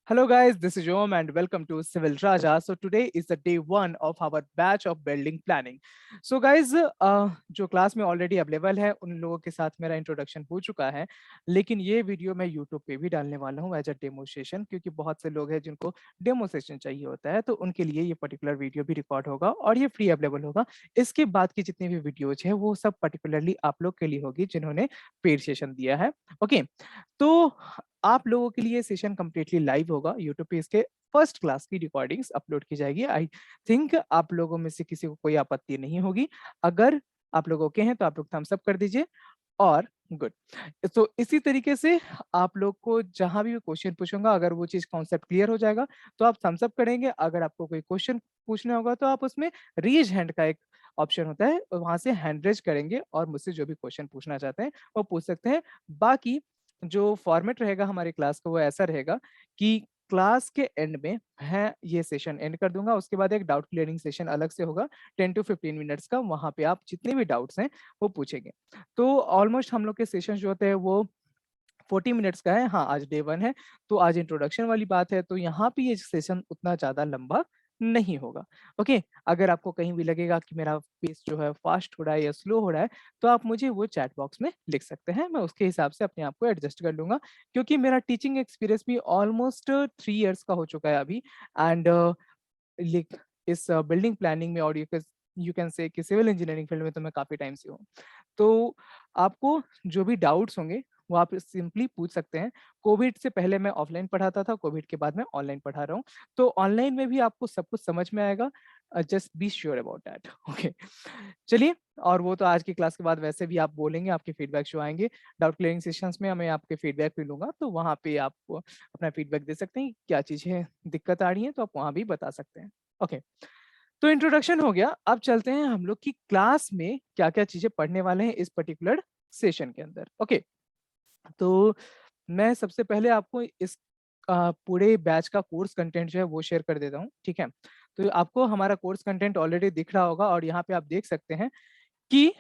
Hello guys, this is Om and welcome to Civil Raja. So today is the day one of our batch of building planning. So guys, जो class में already available है उन लोगों के साथ मेरा introduction हो चुका है, लेकिन ये वीडियो मैं यूट्यूब पे भी डालने वाला हूँ एज अ डेमो सेशन, क्योंकि बहुत से लोग हैं जिनको डेमो सेशन चाहिए होता है, तो उनके लिए ये पर्टिकुलर वीडियो भी रिकॉर्ड होगा और ये फ्री अवेलेबल होगा। इसके बाद की जितनी भी वीडियोज है वो सब पर्टिकुलरली आप लोग के लिए होगी जिन्होंने पेड सेशन दिया है। ओके, तो आप लोगों के लिए सेशन कंप्लीटली लाइव होगा यूट्यूब पे। इसके फर्स्ट क्लास की रिकॉर्डिंग्स अपलोड की जाएगी। आई थिंक आप लोगों में से किसी को कोई आपत्ति नहीं होगी। अगर आप लोग ओके हैं तो आप लोग थम्स अप कर दीजिए और गुड। तो इसी तरीके से आप लोग को जहां भी क्वेश्चन पूछूंगा, अगर वो चीज कॉन्सेप्ट क्लियर हो जाएगा तो आप थम्स अप करेंगे। अगर आपको कोई क्वेश्चन पूछना होगा तो आप उसमें रेज हैंड का एक ऑप्शन होता है, वहां से हैंड रेज करेंगे और मुझसे जो भी क्वेश्चन पूछना चाहते हैं वो पूछ सकते हैं। बाकी जो फॉर्मेट रहेगा हमारी क्लास का वो ऐसा रहेगा कि क्लास के एंड में मैं ये सेशन एंड कर दूंगा, उसके बाद एक डाउट क्लियरिंग सेशन अलग से होगा 10 to 15 मिनट्स का। वहां पे आप जितने भी डाउट्स हैं वो पूछेंगे। तो ऑलमोस्ट हम लोग के सेशन जो होते हैं वो 40 मिनट्स का है। हाँ, आज डे वन है तो आज इंट्रोडक्शन वाली बात है, तो यहाँ पे ये सेशन उतना ज्यादा लंबा नहीं होगा। ओके, अगर आपको कहीं भी लगेगा कि मेरा पेस जो है फास्ट हो रहा है या स्लो हो रहा है तो आप मुझे वो चैट बॉक्स में लिख सकते हैं, मैं उसके हिसाब से अपने आप को एडजस्ट कर लूंगा। क्योंकि मेरा टीचिंग एक्सपीरियंस भी ऑलमोस्ट 3 इयर्स का हो चुका है अभी। एंड इस बिल्डिंग प्लानिंग में और यू कैन से कि सिविल इंजीनियरिंग फील्ड में तो मैं काफी टाइम से हूँ। तो आपको जो भी डाउट्स होंगे वो आप सिंपली पूछ सकते हैं। कोविड से पहले मैं ऑफलाइन पढ़ाता था, कोविड के बाद मैं ऑनलाइन पढ़ा रहा हूँ, तो ऑनलाइन में भी आपको सब कुछ समझ में आएगा। Just be sure about that. Okay, चलिए। और वो तो आज की क्लास के बाद वैसे भी आप बोलेंगे, आपके फीडबैक शो आएंगे डाउट क्लियरिंग सेशंस में, मैं आपके फीडबैक भी लूंगा, तो वहाँ पे आप अपना फीडबैक दे सकते हैं। क्या चीज़ें दिक्कत आ रही है तो आप वहाँ भी बता सकते हैं। ओके, तो इंट्रोडक्शन हो गया। अब चलते हैं हम लोग की क्लास में क्या क्या चीजें पढ़ने वाले हैं इस पर्टिकुलर सेशन के अंदर। ओके, तो मैं सबसे पहले आपको इस पूरे बैच का कोर्स कंटेंट जो है वो शेयर कर देता हूँ, ठीक है। तो आपको हमारा कोर्स कंटेंट ऑलरेडी दिख रहा होगा और यहाँ पे आप देख सकते हैं कि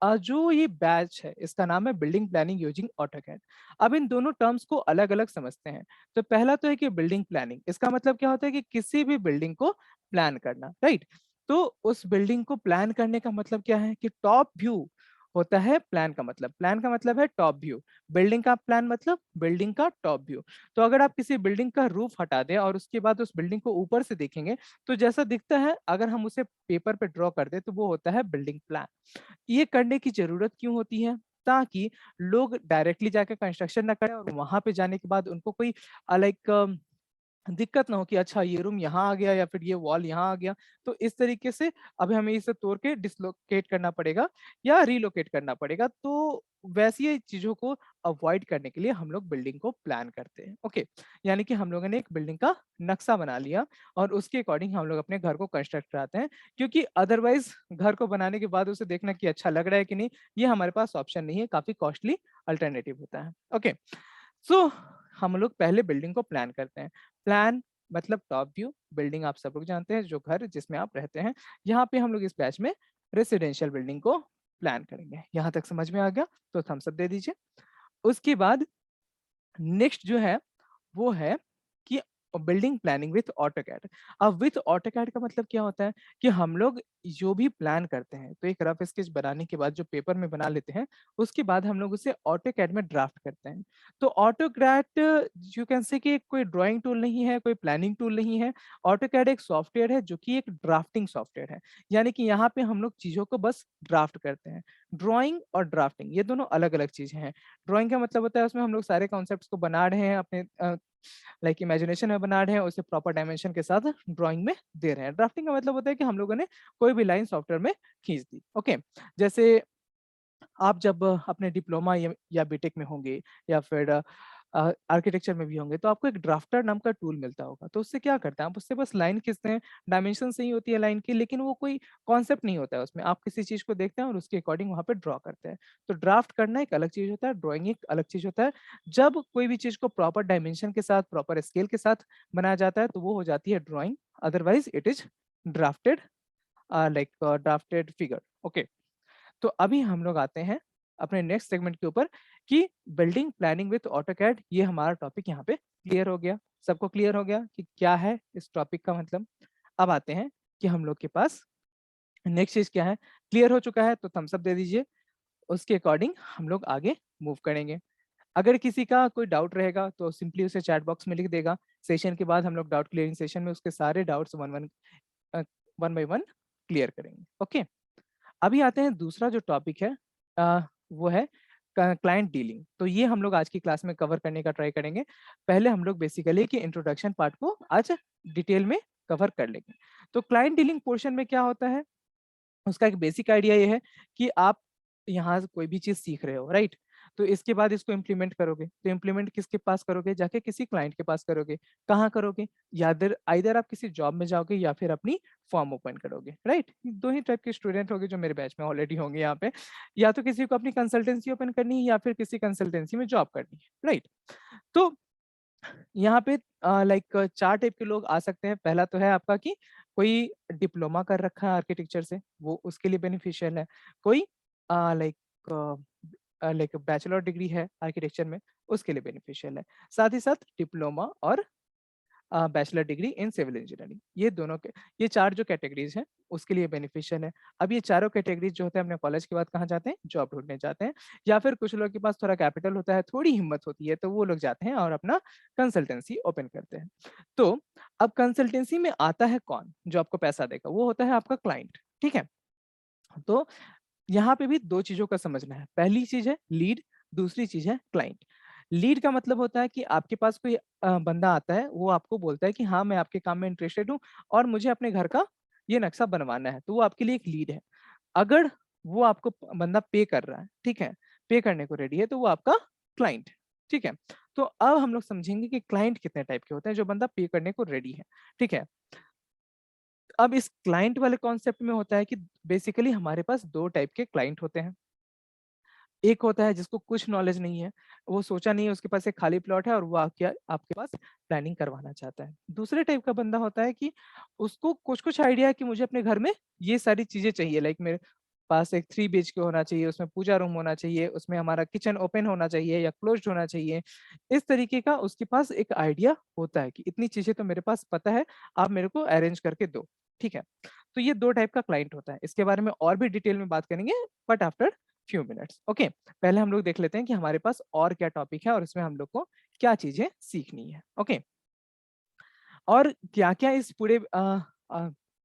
जो ये बैच है इसका नाम है बिल्डिंग प्लानिंग यूजिंग ऑटोकैड। अब इन दोनों टर्म्स को अलग अलग समझते हैं। तो पहला तो है कि बिल्डिंग प्लानिंग, इसका मतलब क्या होता है कि किसी भी बिल्डिंग को प्लान करना, राइट। तो उस बिल्डिंग को प्लान करने का मतलब क्या है कि टॉप व्यू होता है प्लान का मतलब। प्लान का मतलब है टॉप व्यू, बिल्डिंग का प्लान मतलब बिल्डिंग का टॉप व्यू। तो अगर आप किसी बिल्डिंग का रूफ हटा दें और उसके बाद उस बिल्डिंग को ऊपर से देखेंगे तो जैसा दिखता है, अगर हम उसे पेपर पे ड्रॉ कर दे तो वो होता है बिल्डिंग प्लान। ये करने की जरूरत क्यों होती है? ताकि लोग डायरेक्टली जाकर कंस्ट्रक्शन ना करें और वहां पे जाने के बाद उनको कोई लाइक दिक्कत ना हो कि अच्छा ये रूम यहाँ आ गया या फिर ये वॉल यहाँ आ गया। तो इस तरीके से अभी हमें इसे तोड़ के डिसलोकेट करना पड़ेगा या रिलोकेट करना पड़ेगा। तो वैसी ही चीजों को अवॉइड करने के लिए हम लोग बिल्डिंग को प्लान करते हैं। ओके, यानी कि हम लोगों ने एक बिल्डिंग का नक्शा बना लिया और उसके अकॉर्डिंग हम लोग अपने घर को कंस्ट्रक्ट कराते हैं। क्योंकि अदरवाइज घर को बनाने के बाद उसे देखना कि अच्छा लग रहा है कि नहीं, ये हमारे पास ऑप्शन नहीं है, काफी कॉस्टली अल्टरनेटिव होता है। ओके, सो हम लोग पहले बिल्डिंग को प्लान करते हैं। प्लान मतलब टॉप व्यू। बिल्डिंग आप सब लोग जानते हैं, जो घर जिसमें आप रहते हैं। यहाँ पे हम लोग इस बैच में रेसिडेंशियल बिल्डिंग को प्लान करेंगे। यहाँ तक समझ में आ गया तो थम्स अप दे दीजिए। उसके बाद नेक्स्ट जो है वो है कि बिल्डिंग प्लानिंग विथ ऑटोकैड। अब विथ ऑटोकैड का मतलब क्या होता है कि हम लोग जो भी प्लान करते हैं तो एक रफ स्केच बनाने के बाद जो पेपर में बना लेते हैं, उसके बाद हम लोग उसे ऑटोकैड में ड्राफ्ट करते हैं। तो ऑटोकैड यू कैन से कि कोई ड्राइंग टूल नहीं है, कोई प्लानिंग टूल नहीं है। ऑटोकैड एक सॉफ्टवेयर है जो कि एक ड्राफ्टिंग सॉफ्टवेयर है। यानी कि यहाँ पे हम लोग चीजों को बस ड्राफ्ट करते हैं। ड्राइंग और ड्राफ्टिंग ये दोनों अलग अलग चीजें हैं। ड्राइंग का मतलब होता है उसमें हम लोग सारे कॉन्सेप्ट्स को बना रहे हैं, अपने लाइक इमेजिनेशन में बना रहे हैं, उसे प्रॉपर डायमेंशन के साथ ड्राइंग में दे रहे हैं। ड्राफ्टिंग का मतलब होता है कि हम लोगों ने कोई भी लाइन सॉफ्टवेयर में खींच दी। ओके, जैसे आप जब अपने डिप्लोमा या बीटेक में होंगे या फिर आर्किटेक्चर में भी होंगे तो आपको एक ड्राफ्टर नाम का टूल मिलता होगा। तो उससे क्या करते हैं, आप उससे बस लाइन खींचते हैं, डायमेंशन सही होती है लाइन की, लेकिन वो कोई कॉन्सेप्ट नहीं होता है उसमें। आप किसी चीज को देखते हैं और उसके अकॉर्डिंग वहां पे ड्रॉ करते हैं। तो ड्राफ्ट करना एक अलग चीज होता है, ड्रॉइंग एक अलग चीज होता है। जब कोई भी चीज को प्रॉपर डायमेंशन के साथ, प्रॉपर स्केल के साथ बनाया जाता है तो वो हो जाती है drawing. Otherwise it is drafted, like drafted figure. Okay, तो अभी हम लोग आते हैं अपने नेक्स्ट सेगमेंट के ऊपर। कि बिल्डिंग प्लानिंग विथ ऑटोकैड, ये हमारा टॉपिक यहाँ पे क्लियर हो गया। सबको क्लियर हो गया कि क्या है इस टॉपिक का मतलब। अब आते हैं कि हम लोग के पास नेक्स्ट चीज क्या है। क्लियर हो चुका है तो थम्स अप दे दीजिए, उसके अकॉर्डिंग हम लोग आगे मूव करेंगे। अगर किसी का कोई डाउट रहेगा तो सिंपली उसे चैट बॉक्स में लिख देगा। सेशन के बाद हम लोग डाउट क्लियरिंग सेशन में उसके सारे doubts one by one clear करेंगे। ओके, अभी आते हैं दूसरा जो टॉपिक है, वो है क्लाइंट डीलिंग। तो ये हम लोग आज की क्लास में कवर करने का ट्राई करेंगे। पहले हम लोग बेसिकली कि इंट्रोडक्शन पार्ट को आज डिटेल में कवर कर लेंगे। तो क्लाइंट डीलिंग पोर्शन में क्या होता है, उसका एक बेसिक आइडिया ये है कि आप यहाँ से कोई भी चीज सीख रहे हो, राइट। तो इसके बाद इसको इम्प्लीमेंट करोगे, तो इम्प्लीमेंट किसके पास करोगे, जाके किसी क्लाइंट के पास करोगे। कहाँ करोगे, यादर आइदर आप किसी जॉब में जाओगे या फिर अपनी फॉर्म ओपन करोगे, राइट। दो ही टाइप के स्टूडेंट होंगे जो मेरे बैच में ऑलरेडी होंगे यहाँ पे। या तो किसी को अपनी कंसल्टेंसी ओपन करनी है या फिर किसी कंसल्टेंसी में जॉब करनी है, राइट। तो यहाँ पे लाइक 4 टाइप के लोग आ सकते हैं। पहला तो है आपका कि कोई डिप्लोमा कर रखा है आर्किटेक्चर से, वो उसके लिए बेनिफिशियल है। कोई लाइक लाइक बैचलर डिग्री है आर्किटेक्चर में, उसके लिए बेनिफिशियल है। साथ ही साथ डिप्लोमा और bachelor degree in civil engineering, ये दोनों के, ये 4 जो कैटेगरीज हैं उसके लिए बेनिफिशियल है। अब ये चारों कैटेगरीज जो होते हैं अपने कॉलेज के बाद कहाँ जाते हैं, जॉब ढूंढने जाते हैं। या फिर कुछ लोगों के पास थोड़ा कैपिटल होता है, थोड़ी हिम्मत होती है, तो वो लोग जाते हैं और अपना कंसल्टेंसी ओपन करते हैं। तो अब कंसल्टेंसी में आता है कौन जो आपको पैसा देगा, वो होता है आपका क्लाइंट, ठीक है। तो यहाँ पे भी 2 चीजों का समझना है। पहली चीज है लीड, दूसरी चीज है क्लाइंट। लीड का मतलब होता है कि आपके पास कोई बंदा आता है, वो आपको बोलता है कि हाँ मैं आपके काम में इंटरेस्टेड हूँ और मुझे अपने घर का ये नक्शा बनवाना है, तो वो आपके लिए एक लीड है। अगर वो आपको बंदा पे कर रहा है, ठीक है, पे करने को रेडी है, तो वो आपका क्लाइंट, ठीक है। तो अब हम लोग समझेंगे कि क्लाइंट कितने टाइप के होते हैं, जो बंदा पे करने को रेडी है, ठीक है। अब इस क्लाइंट वाले कॉन्सेप्ट में होता है कि बेसिकली हमारे पास 2 टाइप के क्लाइंट होते हैं। एक होता है जिसको कुछ नॉलेज नहीं है, वो सोचा नहीं है, उसके पास एक खाली प्लॉट है और वो आके आपके पास प्लानिंग करवाना चाहता है। दूसरे टाइप का बंदा होता है कि उसको कुछ-कुछ आइडिया है कि मुझे अपने घर में ये सारी चीज़ें चाहिए, लाइक मेरे पास एक 3 बीएचके होना चाहिए, उसमें पूजा रूम होना चाहिए, उसमें हमारा किचन ओपन होना चाहिए या क्लोज्ड होना चाहिए। इस तरीके का उसके पास एक आइडिया होता है कि इतनी चीज़ें तो मेरे पास पता है, आप मेरे को अरेंज करके दो, ठीक है। तो ये 2 टाइप का क्लाइंट होता है। इसके बारे में और भी डिटेल में बात करेंगे but after few minutes, okay. पहले हम लोग देख लेते हैं कि हमारे पास और क्या टॉपिक है और इसमें हम लोग को क्या चीजें सीखनी है, ओके। और क्या-क्या इस पूरे अ,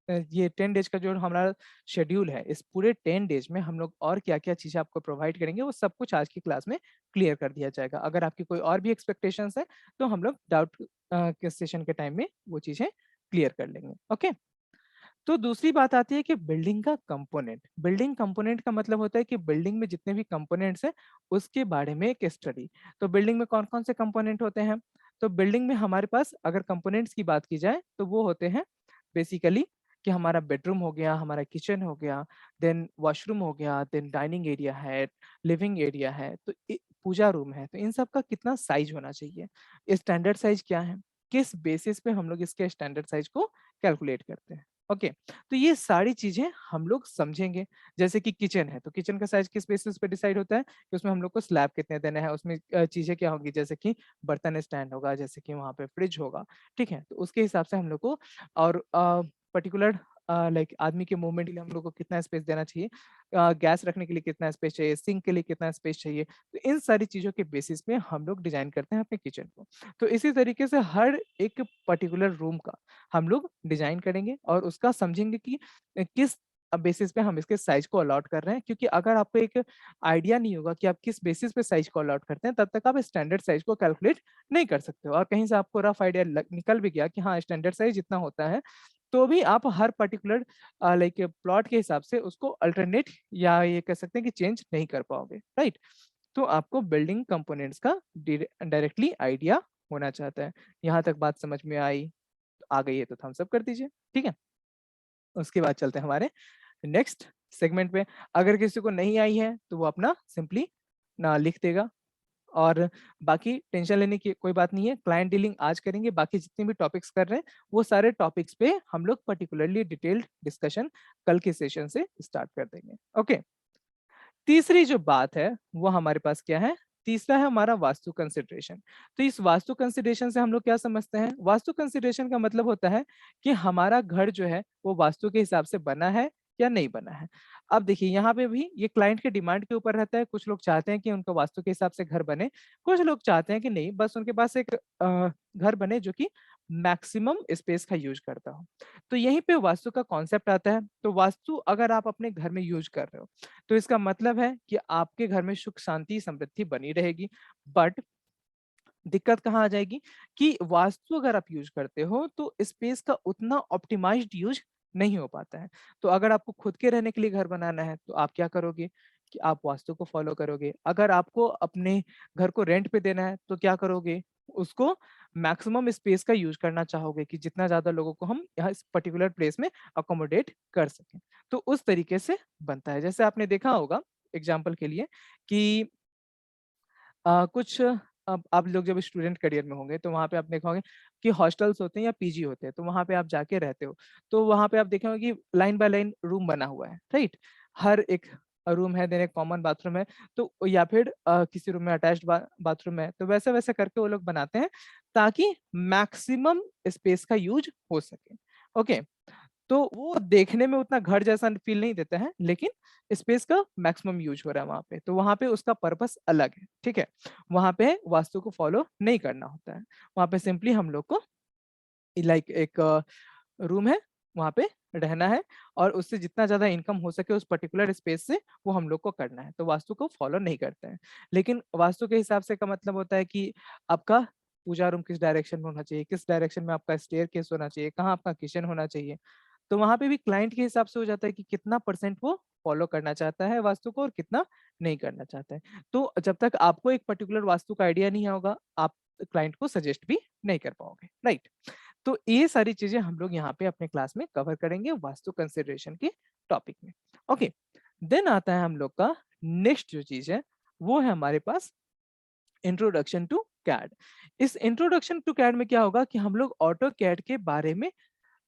ये 10 डेज का जो हमारा शेड्यूल है, इस पूरे 10 डेज में हम लोग और क्या-क्या चीजें आपको प्रोवाइड करेंगे, वो सब कुछ आज की क्लास में क्लियर कर दिया जाएगा। अगर आपकी कोई और भी एक्सपेक्टेशंस है, तो हम लोग डाउट के सेशन के टाइम में वो चीजें क्लियर कर लेंगे, ओके। तो दूसरी बात आती है कि बिल्डिंग का कंपोनेंट। बिल्डिंग कंपोनेंट का मतलब होता है कि बिल्डिंग में जितने भी कंपोनेंट्स हैं उसके बारे में एक स्टडी। तो बिल्डिंग में कौन-कौन से कंपोनेंट होते हैं? तो बिल्डिंग में हमारे पास अगर कंपोनेंट्स की बात की जाए तो वो होते हैं बेसिकली कि हमारा बेडरूम हो गया, हमारा किचन हो गया, देन वॉशरूम हो गया, देन डाइनिंग एरिया है, लिविंग एरिया है, तो पूजा रूम है। तो इन सब का कितना साइज होना चाहिए? स्टैंडर्ड साइज क्या है? किस बेसिस पे हम लोग इसके स्टैंडर्ड साइज को कैलकुलेट करते हैं? ओके, तो ये सारी चीजें हम लोग समझेंगे। जैसे कि किचन है, तो किचन का साइज किस बेसिस पे डिसाइड होता है कि उसमें हम लोग को स्लैब कितने देने हैं, उसमें चीजें क्या होंगी, जैसे कि बर्तन स्टैंड होगा, जैसे कि वहाँ पे फ्रिज होगा, ठीक है। तो उसके हिसाब से हम लोग को और पर्टिकुलर लाइक आदमी के मूवमेंट के लिए हम लोग को कितना स्पेस देना चाहिए, गैस रखने के लिए कितना स्पेस चाहिए, सिंक के लिए कितना स्पेस चाहिए। तो इन सारी चीजों के बेसिस पे हम लोग डिजाइन करते हैं अपने किचन को। तो इसी तरीके से हर एक पर्टिकुलर रूम का हम लोग डिजाइन करेंगे और उसका समझेंगे कि किस बेसिस पे हम इसके साइज को अलॉट कर रहे हैं, क्योंकि अगर आपको एक आइडिया नहीं होगा कि आप किस बेसिस पे साइज को अलॉट करते हैं, तब तक आप स्टैंडर्ड साइज को कैलकुलेट नहीं कर सकते हो। और कहीं से आपको रफ आइडिया निकल भी गया कि हाँ स्टैंडर्ड साइज इतना होता है, तो भी आप हर पर्टिकुलर लाइक प्लॉट के हिसाब से उसको अल्टरनेट या ये कह सकते हैं कि चेंज नहीं कर पाओगे, राइट। तो आपको बिल्डिंग कंपोनेंट्स का डायरेक्टली आइडिया होना चाहता है। यहाँ तक बात समझ में आई? आ गई है तो थम्स अप कर दीजिए, ठीक है। उसके बाद चलते हैं हमारे नेक्स्ट सेगमेंट पे। अगर किसी को नहीं आई है तो वो अपना सिंपली ना लिख देगा। और बाकी टेंशन लेने की कोई बात नहीं है, क्लाइंट डीलिंग आज करेंगे, बाकी जितने भी टॉपिक्स कर रहे हैं वो सारे टॉपिक्स पे हम लोग पर्टिकुलरली डिटेल्ड डिस्कशन कल के सेशन से स्टार्ट कर देंगे, ओके। तीसरी जो बात है वो हमारे पास क्या है, तीसरा है हमारा वास्तु कंसिडरेशन। तो इस वास्तु कंसिडरेशन से हम लोग क्या समझते हैं? वास्तु कंसिडरेशन का मतलब होता है कि हमारा घर जो है वो वास्तु के हिसाब से बना है या नहीं बना है। अब देखिए यहाँ पे भी ये क्लाइंट के डिमांड के ऊपर रहता है। कुछ लोग चाहते हैं कि उनका वास्तु के हिसाब से घर बने, कुछ लोग चाहते हैं कि नहीं, बस उनके पास एक घर बने जो कि मैक्सिमम स्पेस का यूज करता हो। तो यहीं पे वास्तु का कॉन्सेप्ट आता है। तो वास्तु अगर आप अपने घर में यूज कर रहे हो तो इसका मतलब है कि आपके घर में सुख शांति समृद्धि बनी रहेगी। बट दिक्कत कहाँ आ जाएगी कि वास्तु अगर आप यूज करते हो तो स्पेस का उतना ऑप्टिमाइज्ड यूज नहीं हो पाता है। तो अगर आपको खुद के रहने के लिए घर बनाना है तो आप क्या करोगे कि आप वास्तु को फॉलो करोगे। अगर आपको अपने घर को रेंट पे देना है तो क्या करोगे, उसको मैक्सिमम स्पेस का यूज करना चाहोगे कि जितना ज्यादा लोगों को हम यहाँ इस पर्टिकुलर प्लेस में अकोमोडेट कर सकें। तो उस तरीके से बनता है। जैसे आपने देखा होगा एग्जाम्पल के लिए कि कुछ अब आप लोग जब स्टूडेंट करियर में होंगे तो वहाँ पे आप देखा होंगे कि हॉस्टल्स होते हैं या पीजी होते हैं, तो वहाँ पे आप जाके रहते हो। तो वहाँ पे आप देखे होंगे कि लाइन बाय लाइन रूम बना हुआ है, राइट? हर एक रूम है, देन एक कॉमन बाथरूम है, तो या फिर किसी रूम में अटैच्ड बाथरूम है। तो वैसे वैसे करके वो लोग बनाते हैं ताकि मैक्सिमम स्पेस का यूज हो सके। ओके, तो वो देखने में उतना घर जैसा फील नहीं देता है, लेकिन स्पेस का मैक्सिमम यूज हो रहा है वहां पे, तो वहां पे उसका पर्पस अलग है। ठीक है, वहां पे वास्तु को फॉलो नहीं करना होता है। वहां पे सिंपली हम लोग को लाइक एक रूम है, वहां पे रहना है, और उससे जितना ज्यादा इनकम हो सके उस पर्टिकुलर स्पेस से वो हम लोग को करना है। तो वास्तु को फॉलो नहीं करते हैं। लेकिन वास्तु के हिसाब से का मतलब होता है कि आपका पूजा रूम किस डायरेक्शन में होना चाहिए, किस डायरेक्शन में आपका स्टेयर केस होना चाहिए, कहाँ आपका किचन होना चाहिए। तो वहां पे भी क्लाइंट के हिसाब से हो जाता है कि कितना परसेंट वो फॉलो करना चाहता है वास्तु को और कितना नहीं करना चाहता है। तो जब तक आपको एक पर्टिकुलर वास्तु का आइडिया नहीं होगा, आप क्लाइंट को सजेस्ट भी नहीं कर पाओगे, राइट? तो ये सारी चीजें हम लोग यहाँ पे अपने क्लास में कवर करेंगे वास्तु कंसिडरेशन के टॉपिक में। ओके, देन आता है हम लोग का नेक्स्ट जो चीज है वो है हमारे पास इंट्रोडक्शन टू कैड। इस इंट्रोडक्शन टू कैड में क्या होगा कि हम लोग ऑटो कैड के बारे में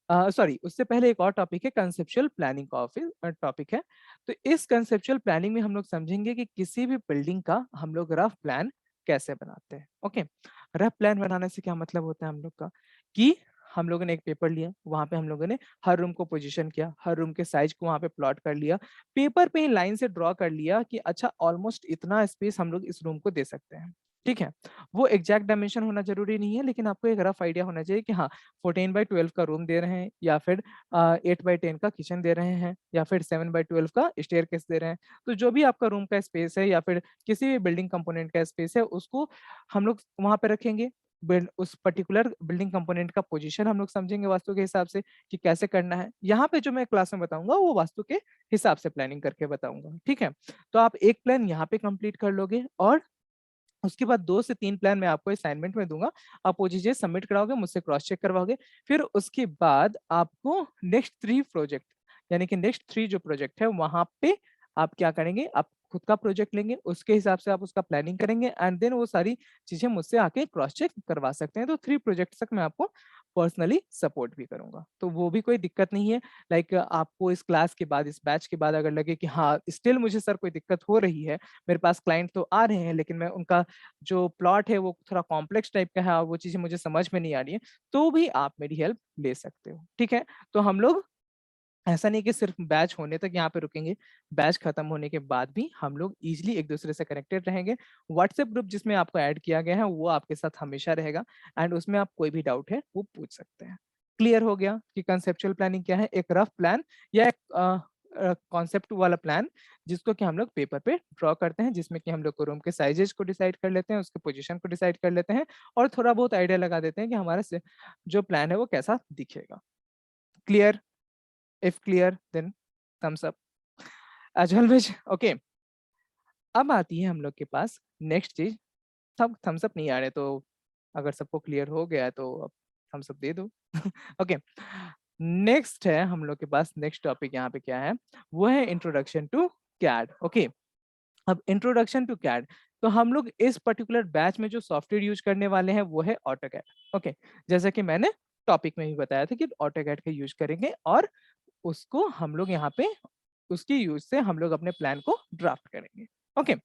सॉरी, उससे पहले एक और टॉपिक है कंसेप्चुअल प्लानिंग का ऑफिस टॉपिक है। तो इस कंसेप्चुअल प्लानिंग में हम लोग समझेंगे कि किसी भी बिल्डिंग का हम लोग रफ प्लान कैसे बनाते हैं। ओके, रफ प्लान बनाने से क्या मतलब होता है हम लोग का कि हम लोगों ने एक पेपर लिया, वहां पे हम लोगों ने हर रूम को पोजीशन किया, हर रूम के साइज को वहां पे प्लॉट कर लिया, पेपर पे ही लाइन से ड्रॉ कर लिया कि अच्छा ऑलमोस्ट इतना स्पेस हम लोग इस रूम को दे सकते हैं। ठीक है, वो एग्जैक्ट डायमेंशन होना जरूरी नहीं है, लेकिन आपको एक रफ आइडिया होना चाहिए कि हाँ 14/12 का रूम दे रहे हैं, या फिर 8/10 का किचन दे रहे हैं, या फिर 7/12 का स्टेयर केस दे रहे हैं। तो जो भी आपका रूम का स्पेस है या फिर किसी भी बिल्डिंग कंपोनेंट का स्पेस है, उसको हम लोग वहां पे रखेंगे। उस पर्टिकुलर बिल्डिंग कंपोनेंट का पोजीशन हम लोग समझेंगे वास्तु के हिसाब से कि कैसे करना है। यहाँ पे जो मैं क्लास में बताऊंगा वो वास्तु के हिसाब से प्लानिंग करके बताऊंगा। ठीक है, तो आप एक प्लान यहाँ पे कंप्लीट कर लोगे और उसके बाद 2 से 3 प्लान मैं आपको असाइनमेंट में दूंगा। आप वो चीजें सबमिट कराओगे, मुझसे क्रॉस चेक करवाओगे। फिर उसके बाद आपको नेक्स्ट 3 प्रोजेक्ट, यानी कि नेक्स्ट 3 जो प्रोजेक्ट है वहां पे आप क्या करेंगे, आप खुद का प्रोजेक्ट लेंगे, उसके हिसाब से आप उसका प्लानिंग करेंगे एंड देन वो सारी चीजें मुझसे आके क्रॉस चेक करवा सकते हैं। तो 3 प्रोजेक्ट तक मैं आपको पर्सनली सपोर्ट भी करूंगा, तो वो भी कोई दिक्कत नहीं है। लाइक आपको इस क्लास के बाद, इस बैच के बाद अगर लगे कि हाँ स्टिल मुझे सर कोई दिक्कत हो रही है, मेरे पास क्लाइंट तो आ रहे हैं लेकिन मैं उनका जो प्लॉट है वो थोड़ा कॉम्प्लेक्स टाइप का है और वो चीजें मुझे समझ में नहीं आ रही है, तो भी आप मेरी हेल्प ले सकते हो। ठीक है, तो हम लोग ऐसा नहीं कि सिर्फ बैच होने तक यहाँ पे रुकेंगे, बैच खत्म होने के बाद भी हम लोग इजीली एक दूसरे से कनेक्टेड रहेंगे। व्हाट्सएप ग्रुप जिसमें आपको ऐड किया गया है वो आपके साथ हमेशा रहेगा एंड उसमें आप कोई भी डाउट है वो पूछ सकते हैं। क्लियर हो गया कि कंसेप्चुअल प्लानिंग क्या है? एक रफ प्लान या एक कॉन्सेप्ट वाला प्लान जिसको कि हम लोग पेपर पे ड्रॉ करते हैं, जिसमें कि हम लोग को रूम के साइजेस को डिसाइड कर लेते हैं, उसके पोजीशन को डिसाइड कर लेते हैं और थोड़ा बहुत आइडिया लगा देते हैं कि हमारा जो प्लान है वो कैसा दिखेगा। Clear? If clear then thumbs up as always. Okay, अब आती है हम लोग के पास नेक्स्ट चीज। सब थम्स अप नहीं आ रहे, तो अगर सबको क्लियर हो गया है तो अब थम्स अप दे दो। ओके, नेक्स्ट है हम लोग के पास, नेक्स्ट टॉपिक यहाँ पे क्या है, वो है इंट्रोडक्शन टू कैड। ओके, अब इंट्रोडक्शन टू कैड, तो हम लोग इस पर्टिकुलर बैच में जो सॉफ्टवेयर यूज करने वाले हैं वो है ऑटोकैड। ओके, जैसा कि मैंने टॉपिक में भी बताया था कि ऑटोकैड का यूज करेंगे और उसको हम लोग यहाँ पे उसकी यूज से हम लोग अपने प्लान को ड्राफ्ट करेंगे। ओके,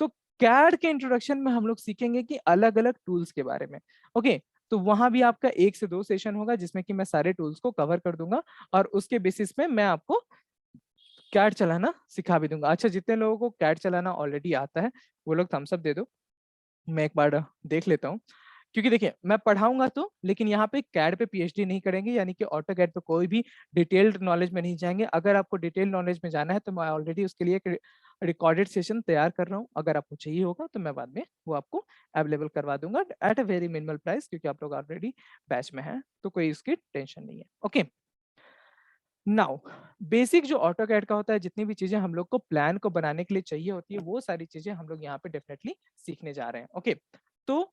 तो कैड के इंट्रोडक्शन में हम लोग सीखेंगे कि अलग अलग टूल्स के बारे में। ओके, तो वहां भी आपका 1 से 2 सेशन होगा जिसमें कि मैं सारे टूल्स को कवर कर दूंगा और उसके बेसिस पे मैं आपको कैड चलाना सिखा भी दूंगा। अच्छा, जितने लोगों को कैड चलाना ऑलरेडी आता है वो लोग थम्स अप दे दो, मैं एक बार देख लेता हूँ। क्योंकि देखिए मैं पढ़ाऊंगा तो, लेकिन यहाँ पे कैड पे पीएचडी नहीं करेंगे, यानी कि ऑटो कैड पे कोई भी डिटेल्ड नॉलेज में नहीं जाएंगे। अगर आपको डिटेल नॉलेज में जाना है तो मैं ऑलरेडी उसके लिए एक रिकॉर्डेड सेशन तैयार कर रहा हूँ। अगर आपको चाहिए होगा तो मैं बाद में वो आपको अवेलेबल करवा दूंगा at a very minimal price, क्योंकि आप लोग ऑलरेडी बैच में हैं तो कोई इसकी टेंशन नहीं है। ओके, नाउ बेसिक जो ऑटो कैड का होता है, जितनी भी चीजें हम लोग को प्लान को बनाने के लिए चाहिए होती है, वो सारी चीजें हम लोग यहाँ पे डेफिनेटली सीखने जा रहे हैं। ओके, तो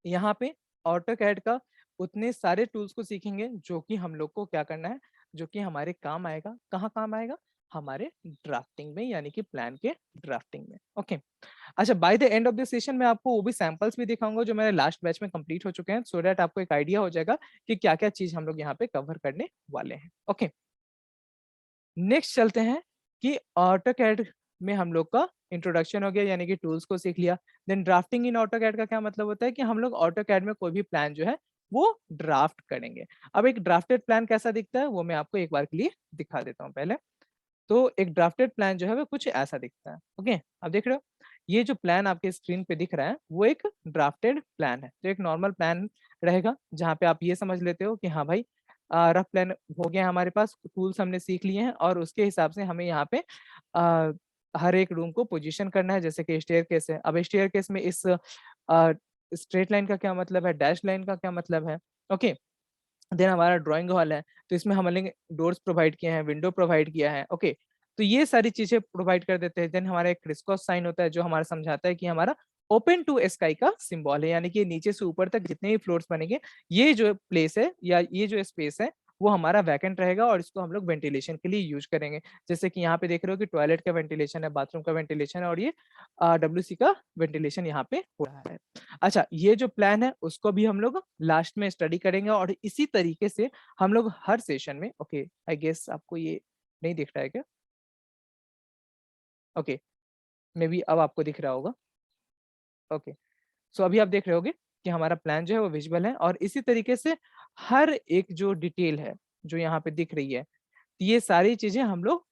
यहाँ पे ऑटोकैड का उतने सारे टूल्स को सीखेंगे जो कि हम लोग को क्या करना है, जो कि हमारे काम आएगा। कहाँ काम आएगा? हमारे ड्राफ्टिंग में, यानी कि प्लान के ड्राफ्टिंग में। ओके, अच्छा, by the end of the session मैं आपको वो भी सैंपल्स भी दिखाऊंगा जो मेरे लास्ट बैच में कंप्लीट हो चुके हैं, सो दैट आपको एक आइडिया हो जाएगा कि क्या क्या चीज हम लोग यहाँ पे कवर करने वाले हैं। ओके, नेक्स्ट चलते हैं कि ऑटोकैड में हम लोग का इंट्रोडक्शन हो गया, यानी कि टूल्स को सीख लिया। देन ड्राफ्टिंग इन ऑटोकैड का क्या मतलब होता है कि हम लोग ऑटोकैड में कोई भी प्लान जो है वो ड्राफ्ट करेंगे। अब एक ड्राफ्टेड प्लान कैसा दिखता है वो मैं आपको एक बार के लिए दिखा देता हूँ पहले। तो एक ड्राफ्टेड प्लान जो है वो कुछ ऐसा दिखता है। ओके, अब देख रहे हो ये जो प्लान आपके स्क्रीन पे दिख रहा है वो एक ड्राफ्टेड प्लान है। तो एक नॉर्मल प्लान रहेगा जहाँ पे आप ये समझ लेते हो कि हाँ भाई, रफ प्लान हो गया हमारे पास, टूल्स हमने सीख लिए हैं और उसके हिसाब से हमें यहाँ पे आ, हर एक रूम को पोजीशन करना है। जैसे कि स्टेयर केस है, अब स्टेयर केस में इस स्ट्रेट लाइन का क्या मतलब है, डैश लाइन का क्या मतलब है। ओके, देन हमारा ड्राइंग हॉल है तो इसमें हमने डोर्स प्रोवाइड किए हैं, विंडो प्रोवाइड किया है। ओके, तो ये सारी चीजें प्रोवाइड कर देते हैं। देन हमारा एक क्रिस्क्रॉस साइन होता है जो हमारा समझाता है कि हमारा ओपन टू स्काई का सिंबल है, यानी कि नीचे से ऊपर तक जितने भी फ्लोर्स बनेंगे, ये जो प्लेस है या ये जो स्पेस है वो हमारा वैकेंट रहेगा और इसको हम लोग वेंटिलेशन के लिए यूज करेंगे। जैसे कि यहाँ पे देख रहे हो कि टॉयलेट का वेंटिलेशन है, बाथरूम का वेंटिलेशन है और ये WC का वेंटिलेशन यहाँ पे हो रहा है। अच्छा, ये जो प्लान है उसको भी हम लोग लास्ट में स्टडी करेंगे और इसी तरीके से हम लोग हर सेशन में। ओके, आई गेस आपको ये नहीं दिख रहा है क्या? ओके, मे बी अब आपको दिख रहा होगा। ओके, सो अभी आप देख रहे होगे कि हमारा प्लान जो है वो विजुअल है और इसी तरीके से हर एक जो डिटेल है जो यहाँ पे दिख रही है, ये सारी चीजें हम लोग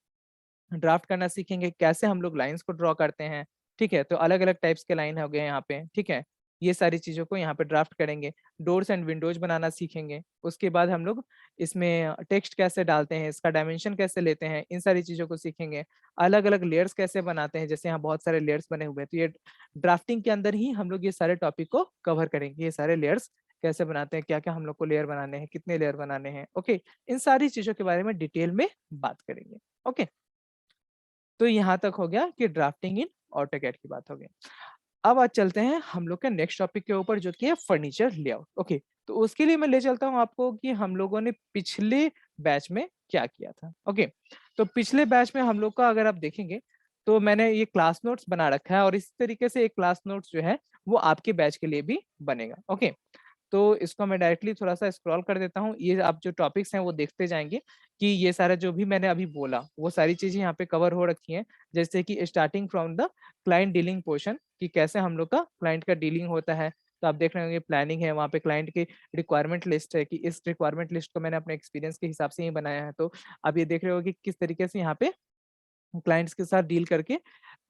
ड्राफ्ट करना सीखेंगे। कैसे हम लोग लाइंस को ड्रॉ करते हैं, ठीक है, तो अलग अलग टाइप्स के लाइन हो गए यहाँ पे, ठीक है, ये सारी चीजों को यहाँ पे ड्राफ्ट करेंगे। डोर्स एंड विंडोज बनाना सीखेंगे। उसके बाद हम लोग इसमें टेक्स्ट कैसे डालते हैं, इसका डायमेंशन कैसे लेते हैं, इन सारी चीजों को सीखेंगे। अलग अलग लेयर्स कैसे बनाते हैं, जैसे यहाँ बहुत सारे लेयर्स बने हुए हैं, तो ये ड्राफ्टिंग के अंदर ही हम लोग ये सारे टॉपिक को कवर करेंगे। ये सारे लेयर्स कैसे बनाते हैं, क्या क्या हम लोग को लेयर बनाने हैं, कितने लेयर बनाने हैं। ओके, इन सारी चीजों के बारे में डिटेल में बात करेंगे। ओके, तो यहाँ तक हो गया कि ड्राफ्टिंग इन ऑटोकैड की बात हो गई। अब आज चलते हैं हम लोग के नेक्स्ट टॉपिक के ऊपर जो कि है फर्नीचर लेआउट। ओके, तो उसके लिए मैं ले चलता हूँ आपको कि हम लोगों ने पिछले बैच में क्या किया था। ओके, तो पिछले बैच में हम लोग का अगर आप देखेंगे तो मैंने ये क्लास नोट्स बना रखा है और इस तरीके से एक क्लास नोट्स जो है वो आपके बैच के लिए भी बनेगा। ओके, तो इसको मैं डायरेक्टली थोड़ा-सा स्क्रॉल कर देता हूँ। ये आप जो टॉपिक्स हैं वो देखते जाएँगे कि ये सारा जो भी मैंने अभी बोला, वो सारी चीज़ें यहाँ पे कवर हो रखी हैं। जैसे कि starting from the client dealing portion, कि कैसे हम लोग का क्लाइंट का डीलिंग होता है। तो आप देख रहे होंगे प्लानिंग है, वहाँ पे क्लाइंट की रिक्वायरमेंट लिस्ट है कि इस रिक्वायरमेंट लिस्ट को मैंने अपने एक्सपीरियंस के हिसाब से ही बनाया है। तो आप ये देख रहे हो कि किस तरीके से यहाँ पे क्लाइंट्स के साथ डील करके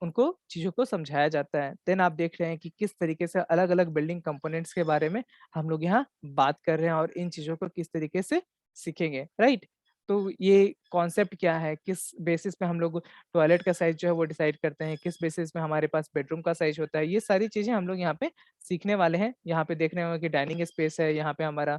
उनको चीज़ों को समझाया जाता है। देन आप देख रहे हैं कि किस तरीके से अलग-अलग बिल्डिंग कंपोनेंट्स के बारे में हम लोग यहाँ बात कर रहे हैं और इन चीज़ों को किस तरीके से सीखेंगे, राइट? तो ये कॉन्सेप्ट क्या है, किस बेसिस पे हम लोग टॉयलेट का साइज़ जो है वो डिसाइड करते हैं, किस बेसिस पे हमारे पास बेडरूम का साइज़ होता है, ये सारी चीज़ें हम लोग यहाँ पे सीखने वाले हैं। यहाँ पे देख रहे होंगे कि डाइनिंग स्पेस है, यहाँ पे हमारा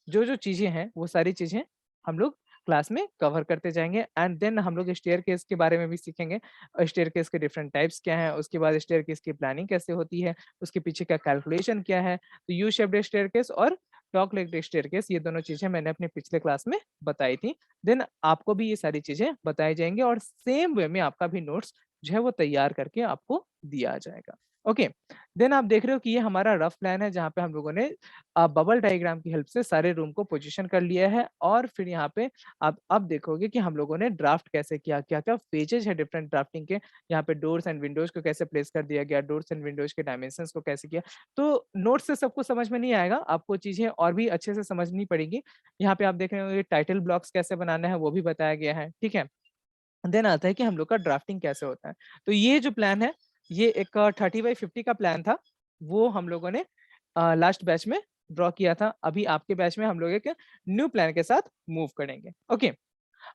जो-जो चीज़ें हैं, वो सारी चीज़ें हम लोग क्लास में कवर करते जाएँगे एंड देन हम लोग स्टेयरकेस के बारे में भी सीखेंगे। स्टेयरकेस के डिफरेंट टाइप्स क्या हैं, उसके बाद स्टेयरकेस की प्लानिंग कैसे होती है, उसके पीछे का कैलकुलेशन क्या है। तो यू शेप्ड स्टेयरकेस और डॉग लेग्ड स्टेयरकेस, ये दोनों चीज़ें मैंने अपने पिछले क्लास में बताई थी। देन आपको भी ये सारी चीज़ें बताई जाएँगी और सेम वे में आपका भी नोट्स जो है वो तैयार करके आपको दिया जाएगा। ओके, देन आप देख रहे हो कि ये हमारा रफ प्लान है जहाँ पे हम लोगों ने बबल डायग्राम की हेल्प से सारे रूम को पोजीशन कर लिया है और फिर यहाँ पे आप अब देखोगे कि हम लोगों ने ड्राफ्ट कैसे किया, क्या-क्या पेजेज है डिफरेंट ड्राफ्टिंग के, यहाँ पे डोर्स एंड विंडोज को कैसे प्लेस कर दिया गया, डोर्स एंड विंडोज के डायमेंशंस को कैसे किया। तो नोट्स से सबको समझ में नहीं आएगा, आपको चीज़ें और भी अच्छे से समझनी पड़ेगी। यहाँ पे आप देख रहे होंगे टाइटल ब्लॉक्स कैसे बनाना है वो भी बताया गया है, ठीक है? देन आता है कि हम लोग का ड्राफ्टिंग कैसे होता है। तो ये जो प्लान है, ये एक 30/50 का प्लान था, वो हम लोगों ने लास्ट बैच में ड्रॉ किया था। अभी आपके बैच में हम लोग एक न्यू प्लान के साथ मूव करेंगे, ओके।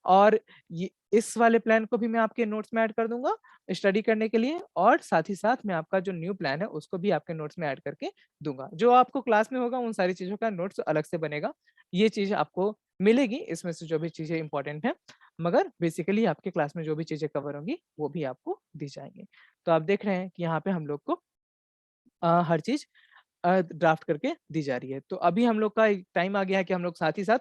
और ये इस वाले प्लान को भी मैं आपके नोट्स में ऐड कर दूँगा स्टडी करने के लिए और साथ ही साथ मैं आपका जो न्यू प्लान है उसको भी आपके नोट्स में ऐड करके दूँगा। जो आपको क्लास में होगा उन सारी चीज़ों का नोट्स अलग से बनेगा। ये चीज़ आपको मिलेगी इसमें से जो भी चीज़ें इम्पोर्टेंट हैं, मगर बेसिकली आपके क्लास में जो भी चीज़ें कवर होंगी वो भी आपको दी जाएँगी। तो आप देख रहे हैं कि यहाँ पे हम लोग को हर चीज़ ड्राफ्ट करके दी जा रही है। तो अभी हम लोग का एक टाइम आ गया है कि हम लोग साथ ही साथ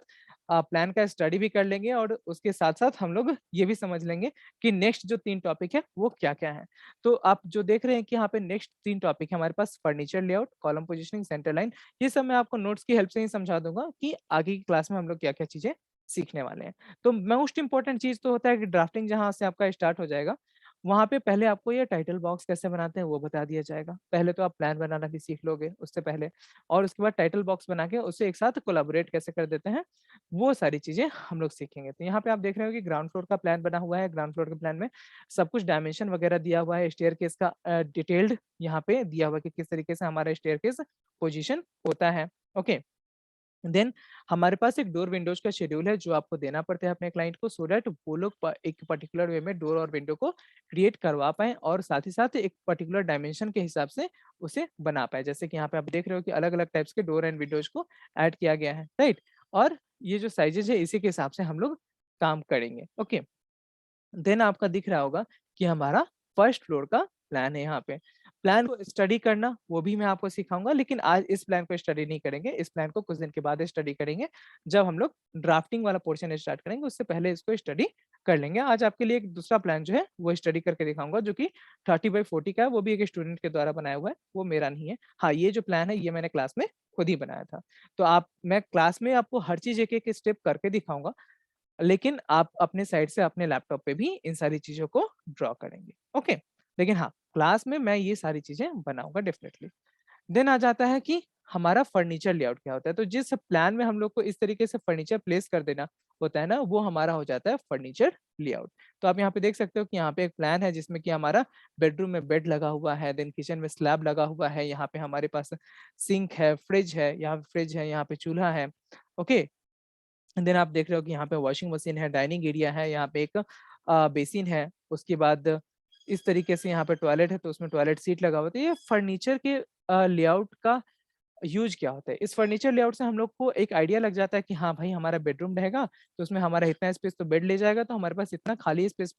प्लान का स्टडी भी कर लेंगे और उसके साथ-साथ हम लोग ये भी समझ लेंगे कि नेक्स्ट जो 3 टॉपिक है वो क्या-क्या हैं। तो आप जो देख रहे हैं कि यहाँ पे नेक्स्ट 3 टॉपिक है हमारे पास furniture layout, column positioning, centre line, ये सब मैं आपको नोट्स की हेल्प से ही समझा दूँगा कि आगे की क्लास में हम लोग क्या-क्या चीज़ें सीखने वाले हैं। तो मोस्ट इम्पोर्टेंट चीज़ तो होता है कि ड्राफ्टिंग जहाँ से आपका स्टार्ट हो जाएगा, वहाँ पे पहले आपको ये टाइटल बॉक्स कैसे बनाते हैं वो बता दिया जाएगा। पहले तो आप प्लान बनाना भी सीख लोगे उससे पहले और उसके बाद टाइटल बॉक्स बना के उससे एक साथ कोलैबोरेट कैसे कर देते हैं, वो सारी चीज़ें हम लोग सीखेंगे। तो यहाँ पे आप देख रहे हो कि ग्राउंड फ्लोर का प्लान बना हुआ है, ग्राउंड फ्लोर के प्लान में सब कुछ डायमेंशन वगैरह दिया हुआ है, स्टेयरकेस का डिटेल्ड यहाँ पे दिया हुआ है कि किस तरीके से हमारा स्टेयरकेस पोज़ीशन होता है। ओके। देन हमारे पास एक डोर विंडोज का शेड्यूल है जो आपको देना पड़ता है अपने क्लाइंट को सो दैट वो लोग एक पर्टिकुलर वे में डोर और विंडो को क्रिएट करवा पाएँ और साथ ही साथ एक पर्टिकुलर डायमेंशन के हिसाब से उसे बना पाएँ। जैसे कि यहाँ पे आप देख रहे हो कि अलग-अलग टाइप्स के डोर एंड विंडोज को ऐड किया गया है, राइट? और ये जो साइजेज़ है इसी के हिसाब से हम लोग काम करेंगे, ओके। देन आपका दिख रहा होगा कि हमारा फर्स्ट फ्लोर का प्लान है यहाँ पे। प्लान को स्टडी करना वो भी मैं आपको सिखाऊँगा लेकिन आज इस प्लान को स्टडी नहीं करेंगे, इस प्लान को कुछ दिन के बाद स्टडी करेंगे। जब हम लोग ड्राफ्टिंग वाला पोर्शन स्टार्ट करेंगे उससे पहले इसको स्टडी कर लेंगे। आज आपके लिए एक दूसरा प्लान जो है वो स्टडी करके दिखाऊँगा जो कि 30/40 का है, वो भी एक स्टूडेंट के द्वारा बनाया हुआ है, वो मेरा नहीं है। हाँ, ये जो प्लान है ये मैंने क्लास में खुद ही बनाया था। तो आप मैं क्लास में आपको हर चीज़ एक-एक स्टेप करके दिखाऊँगा। लेकिन आप अपने साइड से अपने लैपटॉप पे भी इन सारी चीज़ों को ड्रॉ करेंगे, ओके? लेकिन हाँ, क्लास में मैं ये सारी चीज़ें बनाऊँगा डेफ़िनेटली। देन आ जाता है कि हमारा फर्नीचर लेआउट क्या होता है? तो जिस प्लान में हम लोग को इस तरीके से फर्नीचर प्लेस कर देना होता है ना, वो हमारा हो जाता है फर्नीचर लेआउट। तो आप यहाँ पे देख सकते हो कि यहाँ पे एक प्लान है जिसमें कि हमारा बेडरूम में बेड लगा हुआ है, देन किचन में स्लैब लगा हुआ है, यहाँ पे हमारे पास सिंक है, फ्रिज है, यहाँ पे चूल्हा है, ओके? देन आप देख रहे हो कि यहाँ पे वॉशिंग मशीन है, डाइनिंग एरिया है, यहाँ पे एक बेसिन है, उसके बाद इस तरीके से यहाँ पे टॉयलेट है, तो उसमें टॉयलेट सीट लगा हुआ है। तो ये फर्नीचर के लेआउट का यूज़ क्या होता है? इस फर्नीचर लेआउट से हम लोग को एक आइडिया लग जाता है कि हाँ भाई, हमारा बेडरूम रहेगा, तो उसमें हमारा इतना स्पेस तो बेड ले जाएगा, तो हमारे पास इतना खाली स्पेस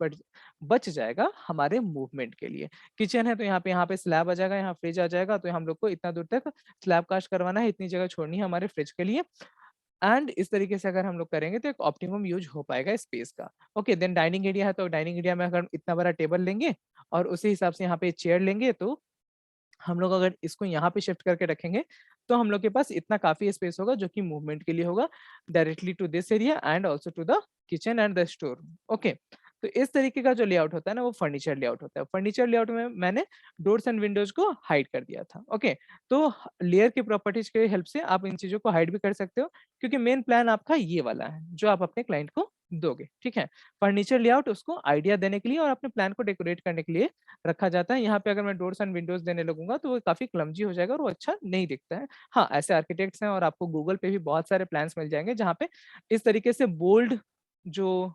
बच जाएगा हमारे मूवमेंट के लिए। किचन है, तो यहाँ पे स्लैब आ जाएगा, यहाँ फ्रिज आ जाएगा, तो हम लोग को इतना दूर तक स्लैब कास्ट करवाना है, इतनी जगह छोड़नी है हमारे फ्रिज के लिए। एंड इस तरीके से अगर हम लोग करेंगे तो एक ऑप्टिमम यूज़ हो पाएगा स्पेस का। ओके, देन डाइनिंग एरिया है तो डाइनिंग एरिया में अगर इतना बड़ा टेबल लेंगे और उसी हिसाब से यहाँ पे चेयर लेंगे तो हम लोग अगर इसको यहाँ पे शिफ्ट करके रखेंगे, तो हम लोग के पास इतना काफ़ी स्पेस होगा जो कि मूवमेंट के लिए होगा, directly to this area and also to the kitchen and the store room. Okay, तो इस तरीके का जो लेआउट होता है ना, वो फर्नीचर लेआउट होता है। फर्नीचर लेआउट में मैंने डोर्स एंड विंडोज़ को हाइड कर दिया था। ओके, तो लेयर की प्रॉपर्टीज़ की हेल्प से आप इन चीज़ों को हाइड भी कर सकते हो, क्योंकि मेन प्लान आपका ये वाला है, जो आप अपने क्लाइंट को दोगे, ठीक है? फर्नीचर लेआउट उसको आइडिया देने के लिए और अपने प्लान को डेकोरेट करने के लिए रखा जाता है। यहाँ पे अगर मैं डोर्स एंड विंडोज़ देने लगूँगा तो वो काफ़ी क्लमज़ी हो जाएगा और वो अच्छा नहीं दिखता है। हाँ, ऐसे आर्किटेक्ट्स हैं और आपको गूगल पे भी बहुत सारे प्लान्स मिल जाएँगे जहाँ पे इस तरीके से बोल्ड जो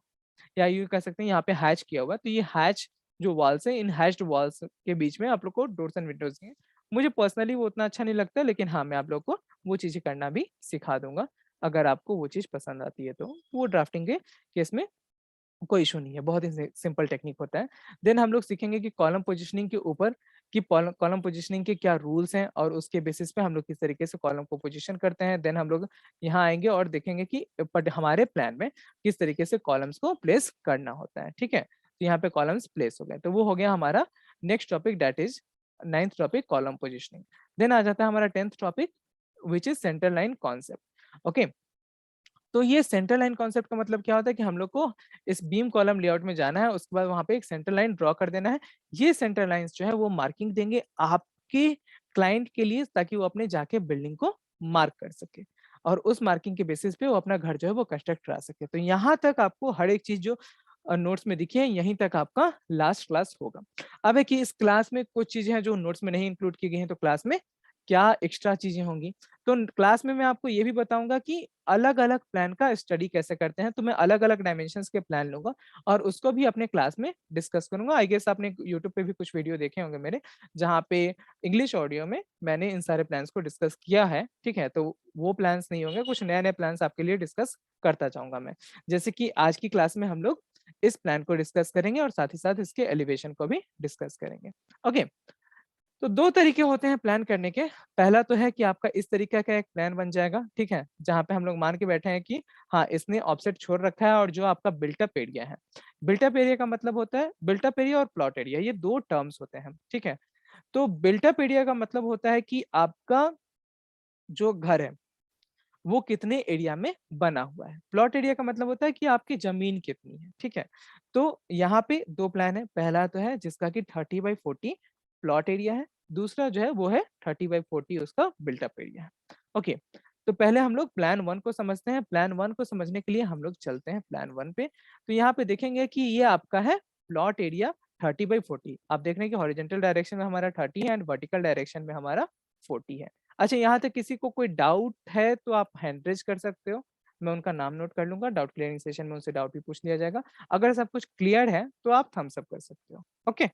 या यूँ कह सकते हैं यहाँ पे हैच किया हुआ है। तो ये हैच जो वॉल्स है, इन हैच्ड वॉल्स के बीच में आप लोग को डोर्स एंड विंडोज़ हैं। मुझे पर्सनली वो उतना अच्छा नहीं लगता लेकिन हाँ, मैं आप लोग को वो चीज़ें करना भी सिखा दूँगा, अगर आपको वो चीज़ पसंद आती है तो। वो ड्राफ्टिंग के केस में कोई इश्यू नहीं है, बहुत ही सिंपल टेक्निक होता है। देन हम लोग सीखेंगे कि कॉलम पोजिशनिंग के ऊपर कि कॉलम पोजिशनिंग के क्या रूल्स हैं और उसके बेसिस पे हम लोग किस तरीके से कॉलम को पोजीशन करते हैं। देन हम लोग यहाँ आएँगे और देखेंगे कि बट हमारे प्लान में किस तरीके से कॉलम्स को प्लेस करना होता है, ठीक है? तो यहाँ पे कॉलम्स प्लेस हो गए। तो वो हो गया हमारा next topic that is ninth topic column positioning. Then आ जाता है हमारा 10th topic which is centre line concept. Okay, तो ये सेंटर लाइन कॉन्सेप्ट का मतलब क्या होता है कि हम लोग को इस बीम कॉलम लेआउट में जाना है, उसके बाद वहां पे एक सेंटर लाइन ड्रॉ कर देना है। ये सेंटर लाइंस जो है वो मार्किंग देंगे आपके क्लाइंट के लिए, ताकि वो अपने जाके बिल्डिंग को मार्क कर सके और उस मार्किंग के बेसिस पे वो अपना घर जो है वो कंस्ट्रक्ट करा सके। तो यहाँ तक आपको हर एक चीज जो नोट्स में दिखी है यहीं तक आपका लास्ट क्लास होगा। अब है कि इस क्लास में कुछ चीजें हैं जो नोट्स में नहीं इंक्लूड की गई हैं, तो क्लास में क्या एक्स्ट्रा चीजें होंगी। तो क्लास में मैं आपको ये भी बताऊंगा कि अलग अलग प्लान का स्टडी कैसे करते हैं। तो मैं अलग अलग डायमेंशंस के प्लान लूंगा और उसको भी अपने क्लास में डिस्कस करूंगा। आई गेस आपने यूट्यूब पे भी कुछ वीडियो देखे होंगे मेरे, जहाँ पे इंग्लिश ऑडियो में मैंने इन सारे प्लान्स को डिस्कस किया है। ठीक है, तो वो प्लान्स नहीं होंगे, कुछ नए नए प्लान्स आपके लिए डिस्कस करता जाऊंगा मैं। जैसे कि आज की क्लास में हम लोग इस प्लान को डिस्कस करेंगे और साथ ही साथ इसके एलिवेशन को भी डिस्कस करेंगे। ओके, तो दो तरीके होते हैं प्लान करने के। पहला तो है कि आपका इस तरीके का एक प्लान बन जाएगा, ठीक है, जहां पे हम लोग मान के बैठे हैं कि हाँ इसने ऑफसेट छोड़ रखा है और जो आपका बिल्टअप एरिया है, बिल्टअप एरिया का मतलब होता है बिल्टअप एरिया और प्लॉट एरिया, ये दो टर्म्स होते हैं। ठीक है, तो बिल्टअप एरिया का मतलब होता है कि आपका जो घर है वो कितने एरिया में बना हुआ है। प्लॉट एरिया का मतलब होता है कि आपकी जमीन कितनी है। ठीक है, तो यहाँ पे दो प्लान है। पहला तो है जिसका कि 30/40 प्लॉट एरिया है, दूसरा जो है वो है 30/40 उसका बिल्टअप एरिया है। ओके, तो पहले हम लोग प्लान 1 को समझते हैं। प्लान 1 को समझने के लिए हम लोग चलते हैं प्लान 1 पे। तो यहाँ पे देखेंगे कि ये आपका है प्लॉट एरिया 30/40। आप देख रहे हैं कि हॉरिजेंटल डायरेक्शन में हमारा 30 है एंड वर्टिकल डायरेक्शन में हमारा 40 है। अच्छा, यहाँ तक किसी को कोई डाउट है तो आप हैंड रेज कर सकते हो, मैं उनका नाम नोट कर लूंगा। डाउट क्लियरिंग सेशन में उनसे डाउट भी पूछ लिया जाएगा। अगर सब कुछ क्लियर है तो आप थम्स अप कर सकते हो। ओके,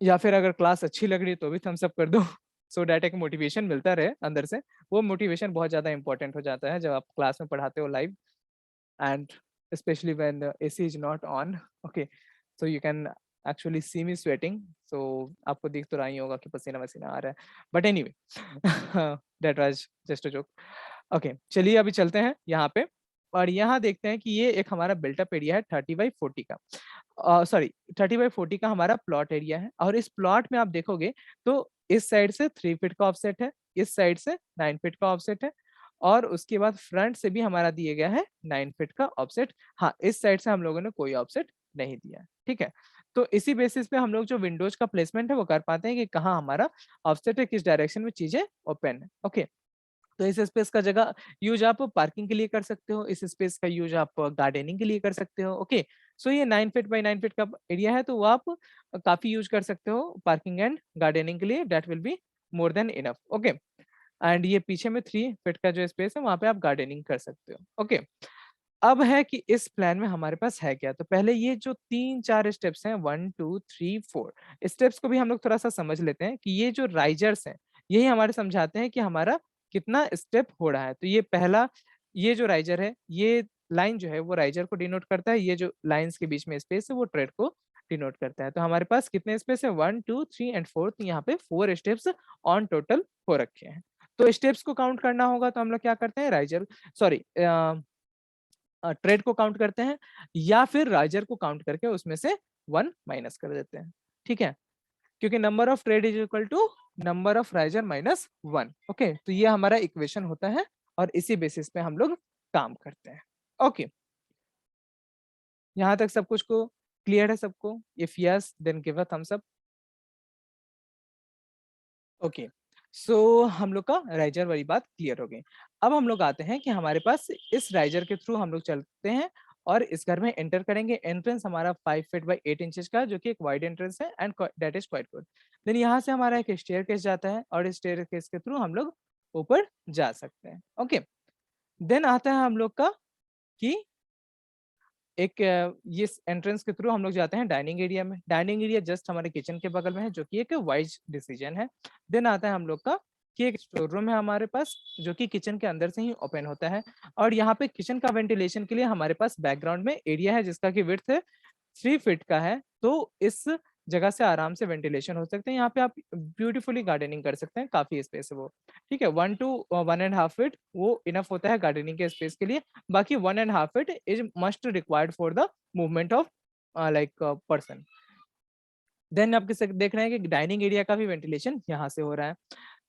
या फिर अगर क्लास अच्छी लग रही है तो भी थम्स अप कर दो सो डैट एक मोटिवेशन मिलता रहे अंदर से। वो मोटिवेशन बहुत ज्यादा इंपॉर्टेंट हो जाता है जब आप क्लास में पढ़ाते हो live, and especially when the AC is not on. Okay, so you can actually see me sweating. So आपको दिख तो रहा ही होगा कि पसीना वसीना आ रहा है, but anyway that was just a joke. Okay, चलिए अभी चलते हैं यहाँ पे और यहाँ देखते हैं कि ये एक हमारा बिल्टअप एरिया है 30/40 का, सॉरी 30/40 का हमारा प्लॉट एरिया है। और इस प्लॉट में आप देखोगे तो इस साइड से 3 फीट का ऑफसेट है, इस साइड से 9 फीट का ऑफसेट है और उसके बाद फ्रंट से भी हमारा दिया गया है 9 फीट का ऑफसेट। हाँ, इस साइड से हम लोगों ने कोई ऑफसेट नहीं दिया है। ठीक है, तो इसी बेसिस पे हम लोग जो विंडोज का प्लेसमेंट है वो कर पाते हैं कि कहाँ हमारा ऑफसेट है, किस डायरेक्शन में चीजें ओपन है। ओके, तो इस स्पेस का जगह यूज आप पार्किंग के लिए कर सकते हो, इस स्पेस का यूज आप गार्डनिंग के लिए कर सकते हो। ओके, सो ये 9 फीट बाई 9 फीट का एरिया है, तो वो आप काफी यूज कर सकते हो पार्किंग एंड गार्डनिंग के लिए। That will be more than enough. Okay, and ये पीछे में 3 फीट का जो स्पेस है वहां पे आप गार्डनिंग कर सकते हो। ओके, अब है कि इस प्लान में हमारे पास है क्या। तो पहले ये जो 3-4 स्टेप्स हैं, 1 2 3 4 स्टेप्स को भी हम लोग थोड़ा सा समझ लेते हैं कि ये जो राइजर्स हैं यही हमारे समझाते हैं कि हमारा कितना स्टेप हो रहा है। तो ये पहला, ये जो राइजर है, ये लाइन जो है वो राइजर को डिनोट करता है, ये जो लाइंस के बीच में स्पेस है वो ट्रेड को डिनोट करता है। तो हमारे पास कितने स्पेस है, 1 2 3 एंड 4। तो यहाँ पे 4 स्टेप्स ऑन टोटल हो रखे हैं। तो स्टेप्स को काउंट करना होगा तो हम लोग क्या करते हैं, राइजर सॉरी ट्रेड को काउंट करते हैं या फिर राइजर को काउंट करके उसमें से 1 माइनस कर देते हैं। ठीक है, क्योंकि number of tread is equal to number of riser minus 1। Okay, तो ये हमारा इक्वेशन होता है और इसी बेसिस पे हम लोग काम करते हैं। ओके, यहाँ तक सब कुछ को क्लियर है सबको? If yes then give a thumbs up. Okay, so हम लोग का राइजर वाली बात क्लियर हो गई। अब हम लोग आते हैं कि हमारे पास इस राइजर के थ्रू हम लोग चलते हैं और इस घर में एंटर करेंगे। एंट्रेंस हमारा 5 फीट बाई 8 इंचेस का, जो कि एक वाइड एंट्रेंस है and that is quite good. Then यहाँ से हमारा एक स्टेयर केस जाता है और इस स्टेयर केस के थ्रू हम लोग ऊपर जा सकते हैं। ओके, देन आता है हम लोग का कि एक ये एंट्रेंस के थ्रू हम लोग जाते हैं डाइनिंग एरिया में। डाइनिंग एरिया जस्ट हमारे किचन के बगल में है, जो कि एक वाइज डिसीजन है। देन आता है हम लोग का कि एक स्टोर रूम है हमारे पास, जो कि किचन के अंदर से ही ओपन होता है। और यहाँ पे किचन का वेंटिलेशन के लिए हमारे पास बैकग्राउंड में एरिया है जिसका कि विड्थ 3 फीट का है। तो इस जगह से आराम से वेंटिलेशन हो सकते हैं। यहाँ पे आप ब्यूटीफुली गार्डनिंग कर सकते हैं, काफी स्पेस है वो। ठीक है, 1 to 1.5 फीट वो इनफ होता है गार्डनिंग के स्पेस के लिए। बाकी 1.5 feet is must required for the movement of like person. Then आप देख रहे हैं कि डाइनिंग एरिया का भी वेंटिलेशन यहाँ से हो रहा है।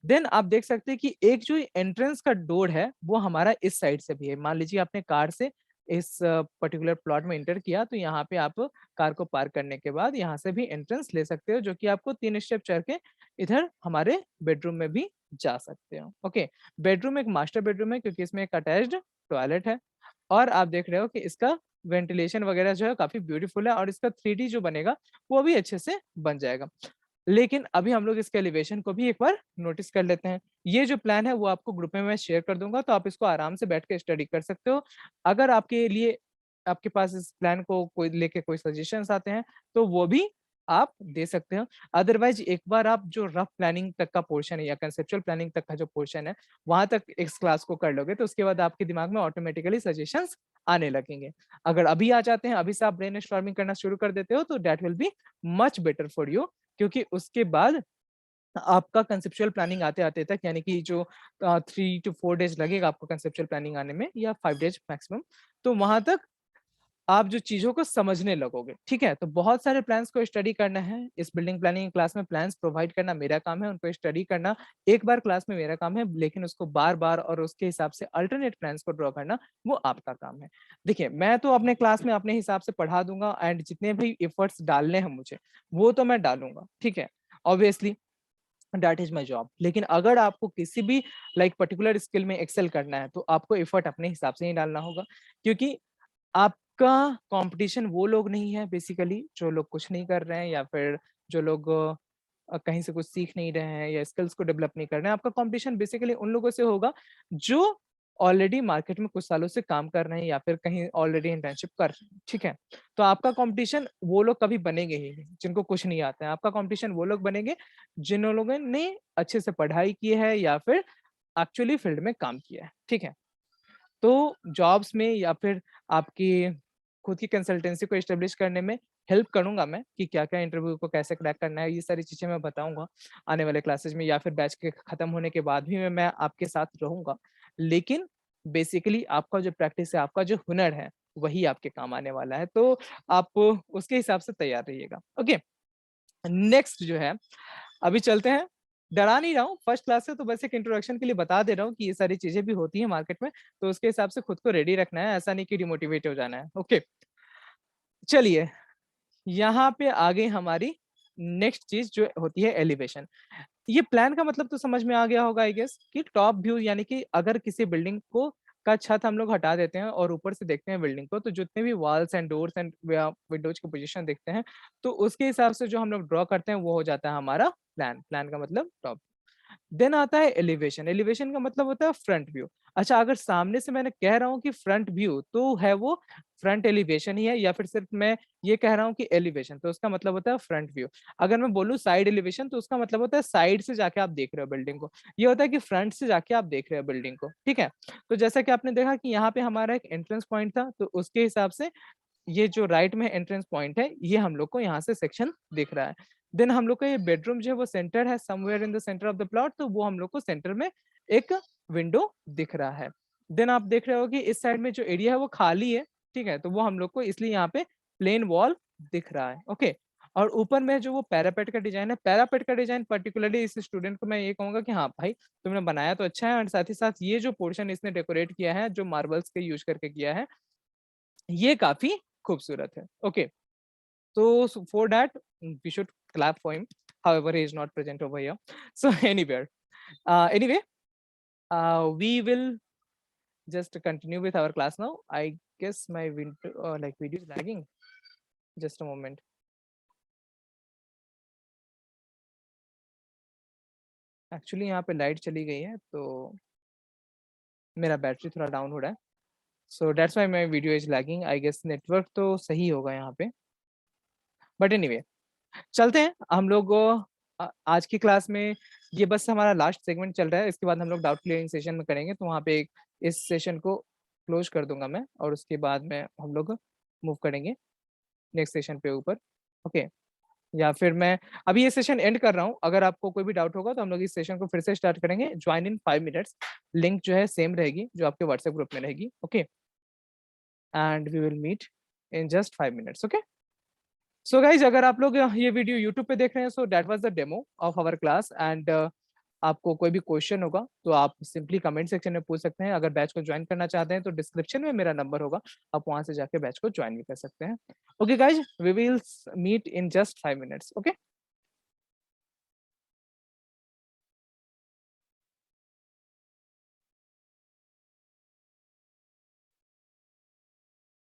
देन आप देख सकते हैं कि एक जो एंट्रेंस का डोर है वो हमारा इस साइड से भी है। मान लीजिए आपने कार से इस पर्टिकुलर प्लॉट में एंटर किया, तो यहाँ पे आप कार को पार्क करने के बाद यहाँ से भी एंट्रेंस ले सकते हो, जो कि आपको 3 स्टेप चढ़ के इधर हमारे बेडरूम में भी जा सकते हो। ओके, बेडरूम एक मास्टर बेडरूम है क्योंकि इसमें एक अटैच्ड टॉयलेट है, और आप देख रहे हो कि इसका वेंटिलेशन वगैरह जो है काफी ब्यूटीफुल है, और इसका 3D जो बनेगा वो भी अच्छे से बन जाएगा। लेकिन अभी हम लोग इसके एलिवेशन को भी एक बार नोटिस कर लेते हैं। ये जो प्लान है वो आपको ग्रुप में मैं शेयर कर दूंगा, तो आप इसको आराम से बैठ के स्टडी कर सकते हो। अगर आपके लिए, आपके पास इस प्लान को कोई लेके कोई सजेशंस आते हैं तो वो भी आप दे सकते हो। अदरवाइज एक बार आप जो रफ प्लानिंग तक का पोर्शन है या कंसेप्चुअल प्लानिंग तक का जो पोर्शन है वहां तक इस क्लास को कर लोगे, तो उसके बाद आपके दिमाग में ऑटोमेटिकली सजेशंस आने लगेंगे। अगर अभी आ जाते हैं, अभी से आप ब्रेन स्टॉर्मिंग करना शुरू कर देते हो, तो that will be much better for you, क्योंकि उसके बाद आपका कंसेप्चुअल प्लानिंग आते-आते तक, यानी कि जो 3 टू 4 डेज़ लगेगा आपको कंसेप्चुअल प्लानिंग आने में, या 5 डेज़ मैक्सिमम, तो वहाँ तक आप जो चीज़ों को समझने लगोगे, ठीक है? तो बहुत सारे प्लान्स को स्टडी करना है। इस बिल्डिंग प्लानिंग क्लास में प्लान्स प्रोवाइड करना मेरा काम है, उनको स्टडी करना एक बार क्लास में मेरा काम है, लेकिन उसको बार-बार और उसके हिसाब से अल्टरनेट प्लान्स को ड्रॉ करना वो आपका काम है। देखिए, मैं तो अपने क्लास में अपने हिसाब से पढ़ा दूँगा, एंड जितने भी एफर्ट्स डालने हैं मुझे, वो तो मैं डालूँगा, ठीक है? Obviously that is my job. लेकिन अगर आपको किसी भी पर्टिकुलर स्किल में एक्सेल करना है, तो आपको एफर्ट अपने हिसाब से ही डालना होगा, क्योंकि आपका कंपटीशन वो लोग नहीं है बेसिकली जो लोग कुछ नहीं कर रहे हैं, या फिर जो लोग कहीं से कुछ सीख नहीं रहे हैं या स्किल्स को डेवलप नहीं कर रहे हैं। आपका कंपटीशन बेसिकली उन लोगों से होगा जो ऑलरेडी मार्केट में कुछ सालों से काम कर रहे हैं, या फिर कहीं ऑलरेडी इंटर्नशिप कर रहे हैं, ठीक है? तो आपका कंपटीशन वो लोग कभी बनेंगे ही नहीं जिनको कुछ नहीं आता है। आपका कंपटीशन वो लोग बनेंगे जिन लोगों ने अच्छे से पढ़ाई की है या फिर एक्चुअली फील्ड में काम किया है, ठीक है? तो जॉब्स में या फिर आपकी खुद की कंसल्टेंसी को एस्टेब्लिश करने में हेल्प करूँगा मैं, कि क्या-क्या इंटरव्यू को कैसे क्रैक करना है, ये सारी चीज़ें मैं बताऊँगा आने वाले क्लासेस में, या फिर बैच के खत्म होने के बाद भी मैं आपके साथ रहूँगा। लेकिन बेसिकली आपका जो प्रैक्टिस है, आपका जो हुनर है, वही आपके काम आने वाला है। तो आप उसके हिसाब से तैयार रहिएगा। ओके, नेक्स्ट जो है, अभी चलते हैं। डरा नहीं रहा हूँ, फर्स्ट क्लास से तो बस एक इंट्रोडक्शन के लिए बता दे रहा हूँ कि ये सारी चीज़ें भी होती हैं मार्केट में, तो उसके हिसाब से खुद को रेडी रखना है, ऐसा नहीं कि डिमोटिवेट हो जाना है। ओके, चलिए, यहाँ पे आगे हमारी नेक्स्ट चीज़ जो होती है एलिवेशन। ये प्लान का मतलब तो समझ में आ गया होगा आई गेस, कि टॉप व्यू, यानी कि अगर किसी बिल्डिंग को का छत हम लोग हटा देते हैं और ऊपर से देखते हैं बिल्डिंग को, तो जितने भी walls and doors and Windows की पोजीशन देखते हैं, तो उसके हिसाब से जो हम लोग ड्रॉ करते हैं वो हो जाता है हमारा प्लान। प्लान का मतलब टॉप। देन आता है एलिवेशन। एलिवेशन का मतलब होता है फ्रंट व्यू। अच्छा, अगर सामने से मैंने कह रहा हूँ कि फ्रंट व्यू, तो है वो फ्रंट एलिवेशन ही है, या फिर सिर्फ मैं ये कह रहा हूँ कि एलिवेशन, तो उसका मतलब होता है फ्रंट व्यू। अगर मैं बोलूँ साइड एलिवेशन, तो उसका मतलब होता है साइड से जाके आप देख रहे हो बिल्डिंग को। ये होता है कि फ्रंट से जाके आप देख रहे हो बिल्डिंग को, ठीक है? तो जैसा कि आपने देखा कि यहाँ पे हमारा एक एंट्रेंस पॉइंट था, तो उसके हिसाब से ये जो राइट में एंट्रेंस पॉइंट है, ये हम लोग को यहाँ से सेक्शन दिख रहा है। देन हम लोग का ये बेडरूम जो है वो सेंटर है, somewhere in the centre of the plot, तो वो हम लोग को सेंटर में एक विंडो दिख रहा है। देन आप देख रहे हो कि इस साइड में जो एरिया है वो खाली है, ठीक है? तो वो हम लोग को इसलिए यहाँ पे प्लेन वॉल दिख रहा है, ओके? और ऊपर में जो वो पैरापेट का डिजाइन है, पैरापेट का डिजाइन पर्टिकुलरली इस स्टूडेंट को मैं ये कहूँगा कि हाँ भाई, तुमने बनाया तो अच्छा है, और साथ ही साथ ये जो पोर्शन इसने डेकोरेट किया है, जो मार्बल्स के यूज़ करके किया है, ये काफ़ी खूबसूरत है। Okay, so for that we should clap for him. However, he is not present over here. So anyway, we will just continue with our class now. I guess my video is lagging. Just a moment. Actually, यहाँ पे light चली गई है, तो मेरा battery थोड़ा down हो रहा है। So that's why my video is lagging. I guess network तो सही होगा यहाँ पे। But anyway, चलते हैं हम लोग आज की क्लास में। ये बस हमारा लास्ट सेगमेंट चल रहा है, इसके बाद हम लोग डाउट क्लियरिंग सेशन में करेंगे, तो वहाँ पे इस सेशन को क्लोज कर दूंगा मैं, और उसके बाद में हम लोग मूव करेंगे नेक्स्ट सेशन पे ऊपर। ओके, या फिर मैं अभी ये सेशन एंड कर रहा हूँ। अगर आपको कोई भी डाउट होगा तो हम लोग इस सेशन को फिर से स्टार्ट करेंगे। Join in 5 minutes. लिंक जो है सेम रहेगी जो आपके व्हाट्सएप ग्रुप में रहेगी। Okay, and we will meet in just 5 minutes. Okay, so guys अगर आप लोग ये वीडियो यूट्यूब पे देख रहे हैं, so that was the demo of our class एंड आपको कोई भी क्वेश्चन होगा तो आप सिंपली कमेंट सेक्शन में पूछ सकते हैं। अगर बैच को ज्वाइन करना चाहते हैं तो डिस्क्रिप्शन में मेरा नंबर होगा, आप वहां से जाके बैच को ज्वाइन भी कर सकते हैं। Okay guys, we will meet in just 5 minutes. Okay.